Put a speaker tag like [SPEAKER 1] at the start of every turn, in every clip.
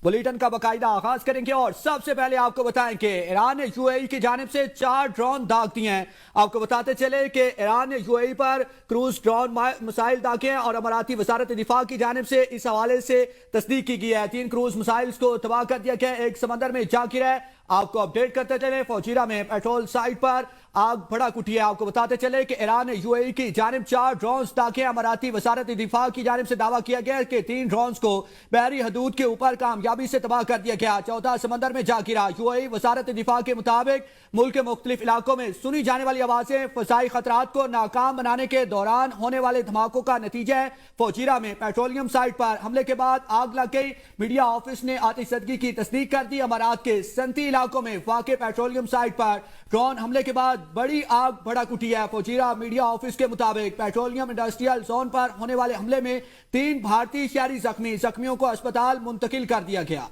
[SPEAKER 1] Bulletin का बाकायदा आगाज करेंगे और सबसे पहले आपको बताएं कि ईरान ने यूएई की जानिब से 4 ड्रोन दाग दिए हैं। आपको बताते चले कि ईरान ने यूएई पर क्रूज ड्रोन मिसाइल दागे हैं और अमाराती वजारत दिफा की जानिब से इस हवाले से तस्दीक की गई है। 3 क्रूज मिसाइल को तबाह कर दिया गया, एक समंदर में जा गिरा है। आपको अपडेट करते चले, फौजीरा में पेट्रोल साइट पर आग भड़क उठी है। आपको बताते चले कि ईरान ने यूएई की जानिब 4 ड्रोन दागे। अमाराती वजारत दिफा की जानिब से दावा किया गया कि 3 ड्रोन को बहरी हदूद के ऊपर कामयाबी से तबाह कर दिया गया, चौथा समंदर में जा गिरा। यूएई वजारत दिफा के मुताबिक मुल्क के मुख्तलिफ इलाकों में सुनी जाने वाली आवाजें फसाई खतरात को नाकाम बनाने के दौरान होने वाले धमाकों का नतीजा है। फौजीरा में पेट्रोलियम साइट पर हमले के बाद आग लग गई। मीडिया ऑफिस ने आतिशदगी की तस्दीक कर दी। अमारात के सनती इलाकों में वाक़े पेट्रोलियम साइट पर ड्रोन हमले के बाद बड़ी आग भड़क उठी है। फौजीरा मीडिया ऑफिस के मुताबिक पेट्रोलियम इंडस्ट्रियल जोन पर होने वाले हमले में 3 भारतीय शहरी जख्मियों को अस्पताल मुंतकिल कर दिया गया।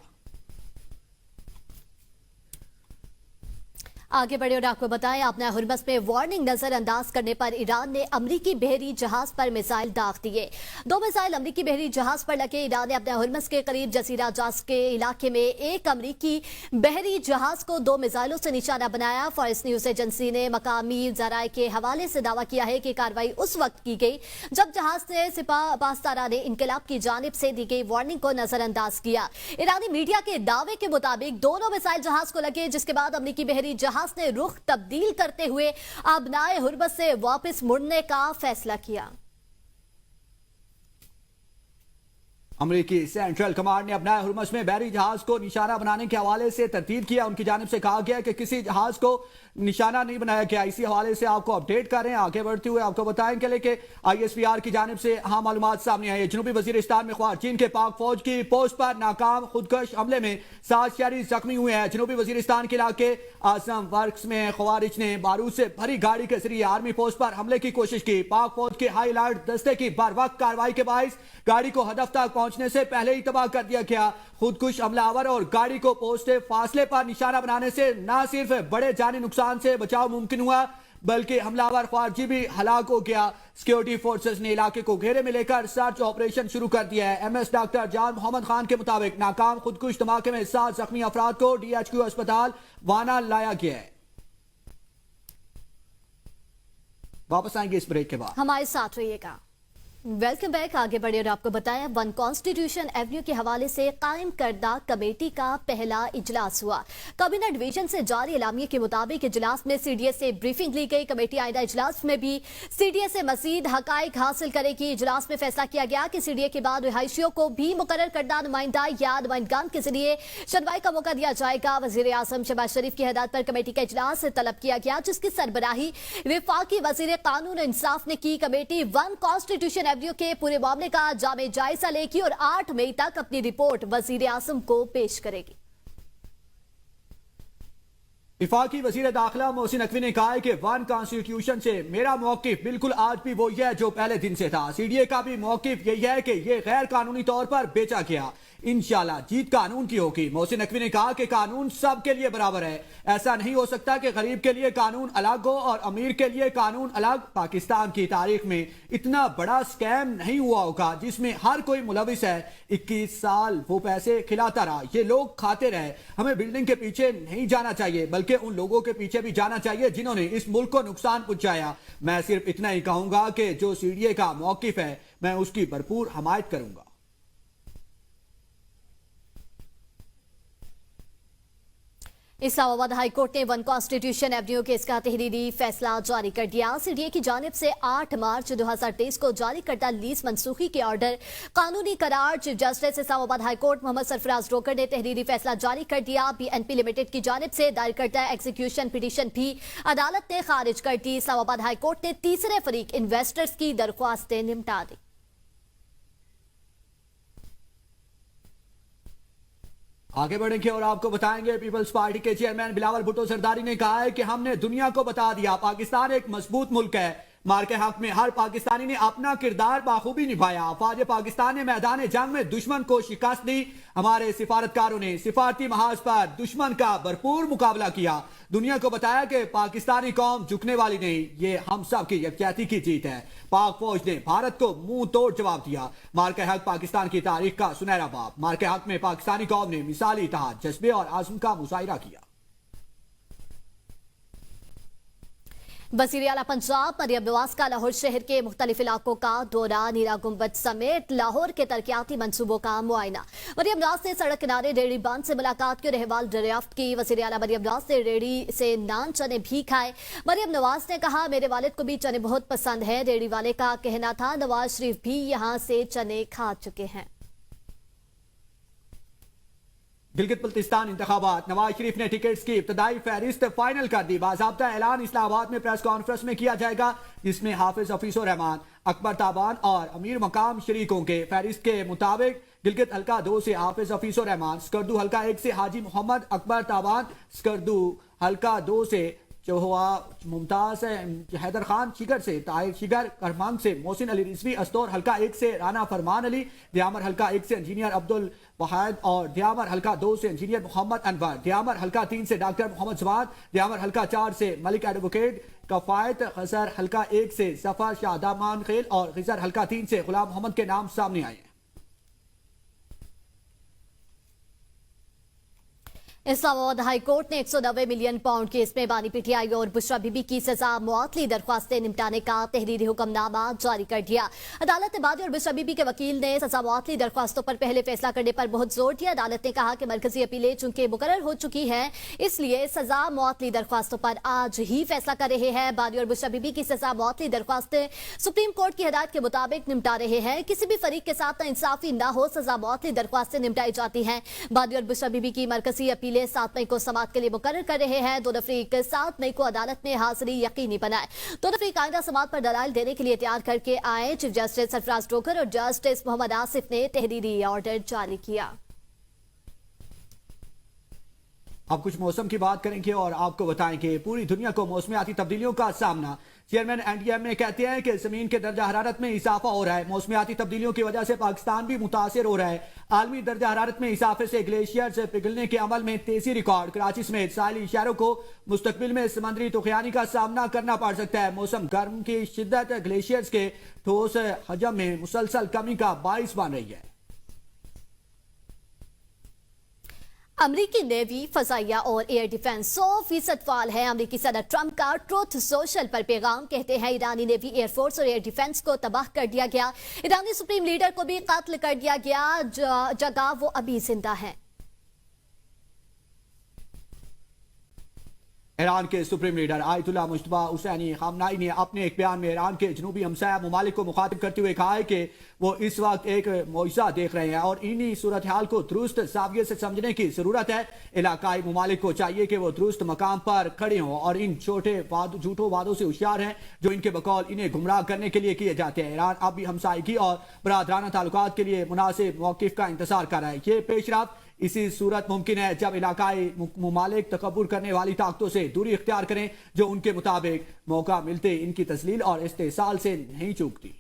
[SPEAKER 2] आगे बढ़े और आपको बताएं, अपना हुर्मस में वार्निंग नजरअंदाज करने पर ईरान ने अमरीकी बहरी जहाज पर मिसाइल दाग दिए। 2 मिसाइल अमरीकी बहरी जहाज पर लगे। ईरान ने अपने हुर्मस के करीब जसीरा जाज के इलाके में एक अमरीकी बहरी जहाज को 2 मिसाइलों से निशाना बनाया। फॉरेस्ट न्यूज एजेंसी ने मकामी जराये के हवाले से दावा किया है कि कार्रवाई उस वक्त की गई जब जहाज ने सिपाह पासदारान इनकलाब की जानिब से दी गई वार्निंग को नजरअंदाज किया। ईरानी मीडिया के दावे के मुताबिक दोनों मिसाइल जहाज को लगे, जिसके बाद अमरीकी बहरी जहाज ने रुख तब्दील करते हुए अबनाए हुर्मस से वापस मुड़ने का फैसला किया।
[SPEAKER 1] अमरीकी सेंट्रल कमांड ने अपना हुर्मस में बहरी जहाज को निशाना बनाने के हवाले से तरतीब किया। उनकी जानिब से कहा गया कि किसी जहाज को निशाना नहीं बनाया गया। इसी हवाले से आपको अपडेट कर रहे हैं। आगे बढ़ते हुए आपको बताएंगे लेकिन ISPR की जानिब से मालूमात सामने आई है। जनूबी वजीरिस्तान में ख्वारजीन के पाक फौज की पोस्ट पर नाकाम खुदकश हमले में 7 शहरी जख्मी हुए हैं। जनूबी वजीरिस्तान के इलाके आजम वर्क्स में ख्वारिज ने बारूद से भरी गाड़ी के जरिए आर्मी पोस्ट पर हमले की कोशिश की। पाक फौज के हाई अलर्ट दस्ते की बर वक्त कार्रवाई के बाइस गाड़ी को हदफ तक पहुंचने से पहले ही तबाह कर दिया गया। खुदकुश हमलावर और गाड़ी को पोस्ट फासले पर निशाना बनाने से न सिर्फ बड़े जानी नुकसान से बचाव मुमकिन हुआ बल्कि हमलावर ख्वारजी भी हलाक हो गया। सिक्योरिटी फोर्सेस ने इलाके को घेरे में लेकर सर्च ऑपरेशन शुरू कर दिया है। MS डॉक्टर जान मोहम्मद खान के मुताबिक नाकाम खुदकुश धमाके में 7 जख्मी अफराद को DHQ अस्पताल वाना लाया गया है। वापस आएंगे इस ब्रेक के बाद,
[SPEAKER 2] हमारे साथ रहिएगा। Welcome back. आगे बढ़े और आपको बताएं, 1 कॉन्स्टिट्यूशन एवेन्यू के हवाले से कायम करदा कमेटी का पहला इजलास हुआ। काबीना डिवीजन से जारी एलामिये के मुताबिक इजलास में CDA से ब्रीफिंग ली गई। कमेटी आइंदा इजलास में भी CDA से मजीद हकाइक हासिल करेगी। इजलास में फैसला किया गया कि CDA के बाद रिहायशियों को भी मुकर्रर करदा नुमाइंदा या नुमाइंदगान के जरिए सुनवाई का मौका दिया जाएगा। वजीर आजम शहबाज शरीफ की हिदायत पर कमेटी का इजलास तलब किया गया, जिसकी सरबराही वफाकी वजीर कानून इंसाफ ने की। कमेटी 1 कॉन्स्टिट्यूशन एवेन्यू के पूरे मामले का जामे जायजा लेगी और 8 मई तक अपनी रिपोर्ट वजीर आजम को पेश करेगी।
[SPEAKER 1] वफाकी वजीर दाखिला मोहसिन नकवी ने कहा है कि 1 कॉन्स्टिट्यूशन से मेरा मौकिफ बिल्कुल आज भी वही है जो पहले दिन से था। CDA का भी मौकिफ यही है कि यह गैर कानूनी तौर पर बेचा गया। इंशाल्लाह जीत कानून की होगी। मोहसिन नकवी ने कहा कि कानून सबके लिए बराबर है। ऐसा नहीं हो सकता कि गरीब के लिए कानून अलग हो और अमीर के लिए कानून अलग। पाकिस्तान की तारीख में इतना बड़ा स्कैम नहीं हुआ होगा जिसमें हर कोई मुलविस है। 21 साल वो पैसे खिलाता रहा, ये लोग खाते रहे। हमें बिल्डिंग के पीछे नहीं जाना चाहिए बल्कि उन लोगों के पीछे भी जाना चाहिए जिन्होंने इस मुल्क को नुकसान पहुंचाया। मैं सिर्फ इतना ही कहूंगा कि जो CDA का मौकिफ है मैं उसकी भरपूर हमायत करूंगा।
[SPEAKER 2] इस्लामाबाद हाई कोर्ट ने 1 कॉन्स्टिट्यूशन एवेन्यू केस का तहरीरी फैसला जारी कर दिया। CDA की जानिब से 8 मार्च 2023 को जारी करदा लीज मनसूखी के ऑर्डर कानूनी करार। Chief justice Islamabad high court Mohammad Sarfaraz रोकर ने तहरीरी फैसला जारी कर दिया। BNP लिमिटेड की जानिब से दायर करदा एग्जीक्यूशन पिटीशन भी अदालत ने खारिज कर दी। इस्लामाबाद हाई कोर्ट ने तीसरे फरीक इन्वेस्टर्स की दरख्वास्तें निपटा दी।
[SPEAKER 1] आगे बढ़ेंगे और आपको बताएंगे, पीपल्स पार्टी के चेयरमैन बिलावल भुट्टो सरदारी ने कहा है कि हमने दुनिया को बता दिया पाकिस्तान एक मजबूत मुल्क है। मार के हक में हर पाकिस्तानी ने अपना किरदार बाखूबी निभाया। अफवाज पाकिस्तान ने मैदान जंग में दुश्मन को शिकस्त दी। हमारे सिफारतकारों ने सिफारती महाज पर दुश्मन का भरपूर मुकाबला किया। दुनिया को बताया कि पाकिस्तानी कौम झुकने वाली नहीं, ये हम सब की यकजहती की जीत है। पाक फौज ने भारत को मुंह तोड़ जवाब दिया। मार के हक पाकिस्तान की तारीख का सुनहरा बाब। मार के हक में पाकिस्तानी कौम ने मिसाली इत्तेहाद, जज्बे और आज़म का मुजाहिरा किया।
[SPEAKER 2] वज़ीर आला पंजाब मरियम नवाज का लाहौर शहर के मुख्तलिफ इलाकों का दौरा, नीरा गुंबद समेत लाहौर के तरक्याती मंसूबों का मुआयना। मरियम नवाज ने सड़क किनारे रेहड़ी बंद से मुलाकात की और अहवाल दरियाफ्त की। वज़ीर आला मरियम नवाज ने रेहड़ी से नान चने भी खाए। मरियम नवाज ने कहा, मेरे वालिद को भी चने बहुत पसंद है। रेहड़ी वाले का कहना था नवाज शरीफ भी यहाँ से चने खा चुके हैं।
[SPEAKER 1] गिलगित बल्तिस्तान इंतखाबात, नवाज शरीफ ने टिकट्स की इब्तदाई फहरिस्त फाइनल कर दी। बाज़ाब्ता ऐलान इस्लामाबाद में प्रेस कॉन्फ्रेंस में किया जाएगा, जिसमें हाफिज हफीजुर रहमान, अकबर ताबान और अमीर मकाम शरीक होंगे। फहरिस्त के मुताबिक गिलगित हल्का 2 से हाफिज हफीजुर रहमान, स्कर्दू हल्का 1 से हाजी मोहम्मद अकबर ताबान, स्कर्दू हल्का 2 से चौहा मुमताज हैदर खान, शिगर से ताहिर शिगर, करमांग से मोहसिन अली रिजवी, अस्तौर हल्का 1 से राना फरमान अली, दियामर हल्का 1 से इंजीनियर अब्दुल वहाद और दियामर हल्का 2 से इंजीनियर मोहम्मद अनवर, दियामर हल्का 3 से डॉक्टर मोहम्मद जवाद, दियामर हल्का 4 से मलिक एडवोकेट कफायत, खजर हल्का 1 से जफर शादामान खेल और खजर हल्का 3 से गुलाम मोहम्मद के नाम सामने आए हैं।
[SPEAKER 2] इस्लामाबाद हाई कोर्ट ने 190 मिलियन पाउंड केस में बानी पीटीआई और बुशरा बीबी की सजा मुआतली दरख्वास्तें निपटाने का तहरीरी हुक्मनामा जारी कर दिया। अदालत ने बादी और बुशरा बीबी के वकील ने सजा मुआतली दरख्वास्तों पर पहले फैसला करने पर बहुत जोर दिया। अदालत ने कहा कि मरकजी अपीलें चूंकि मुकर्रर हो चुकी हैं, इसलिए सजा मुआतली दरख्वास्तों पर आज ही फैसला कर रहे हैं। बादी और बुशरा बीबी की सजा मुआतली दरख्वास्तें सुप्रीम कोर्ट की हिदायत के मुताबिक निपटा रहे हैं। किसी भी फरीक के साथ नाइंसाफी न हो, सजा मुआतली दरख्वास्तें निपटाई जाती हैं। बादी और बुशरा बीबी की मरकजी अपील 7 मई को समाअत के लिए मुकर्रर कर रहे हैं। दोनों फरीक 7 मई को अदालत में हाजिरी यकीनी बनाए। दोनों फरीक आइंदा समाअत पर दलाइल देने के लिए तैयार करके आए। चीफ जस्टिस सरफराज डोकर और जस्टिस मोहम्मद आसिफ ने तहरीरी ऑर्डर जारी किया।
[SPEAKER 1] अब कुछ मौसम की बात करेंगे और आपको बताएंगे पूरी दुनिया को मौसमियाती तब्दीलियों का सामना। चेयरमैन एनडीएमए कहते हैं कि जमीन के दर्जा हरारत में इजाफा हो रहा है। मौसमियाती तब्दीलियों की वजह से पाकिस्तान भी मुतासिर हो रहा है। आलमी दर्जा हरारत में इजाफे से ग्लेशियर से पिघलने के अमल में तेजी रिकॉर्ड। कराची समेत साहिली शहरों को मुस्तकबिल में समंदरी तूफानी का सामना करना पड़ सकता है। मौसम गर्म की शिद्दत ग्लेशियर्स के ठोस हजम में मुसलसल कमी का बाइस बन रही है।
[SPEAKER 2] अमरीकी नेवी, फजाइया और एयर डिफेंस 100% फाल है। अमरीकी सदर ट्रंप का ट्रुथ सोशल पर पैगाम, कहते हैं ईरानी नेवी, एयरफोर्स और एयर डिफेंस को तबाह कर दिया गया। ईरानी सुप्रीम लीडर को भी कत्ल कर दिया गया, जगह वो अभी जिंदा है।
[SPEAKER 1] ईरान के supreme leader Ayatollah Mojtaba Hosseini Khamenei ने अपने एक बयान में ईरान के जनूबी हमसाया ममालिक को मुखातिब करते हुए कहा है कि वो इस वक्त एक मुआजिज़ा देख रहे हैं और इन्हीं सूरत हाल को दुरुस्त जाविये से समझने की जरूरत है। इलाकाई ममालिक को चाहिए कि वो दुरुस्त मकाम पर खड़े हों और इन झूठों वादों से होशियार हैं जो इनके बकौल इन्हें गुमराह करने के लिए किए जाते हैं। ईरान अब भी हमसायगी और बरादराना ताल्लुकात के लिए मुनासिब मौक़िफ़ का इंतजार कर रहा है। ये पेशरफ्त इसी सूरत मुमकिन है जब इलाकाई ममालिक तकब्बुर करने वाली ताकतों से दूरी इख्तियार करें जो उनके मुताबिक मौका मिलते इनकी तस्लील और इस्तेसाल से नहीं चूकती।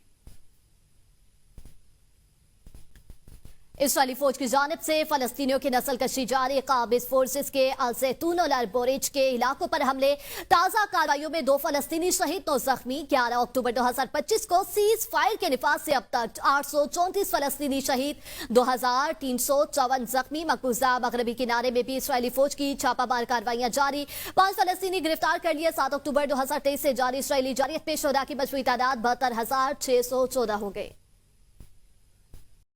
[SPEAKER 2] इस्राएली फौज की जानिब से फलस्तीनियों की नस्ल कशी जारी। काबिज फोर्सेस के अल-ज़ैतून और अल-बोरेज के इलाकों पर हमले। ताज़ा कार्रवाइयों में 2 फलस्तीनी शहीद, 9 जख्मी। 11 अक्टूबर 2025 को सीज फायर के निफाज से अब तक 834 फलस्तीनी शहीद, 2354 जख्मी। मकबूजा मगरबी किनारे में भी इस्राएली फौज की छापामार कार्रवाइयां जारी। 5 फलस्तीनी गिरफ्तार कर लिए। 7 अक्टूबर 2023 से जारी इस्राएली जारियत में शुहदा की मजमूई तादाद 72,614 हो गई।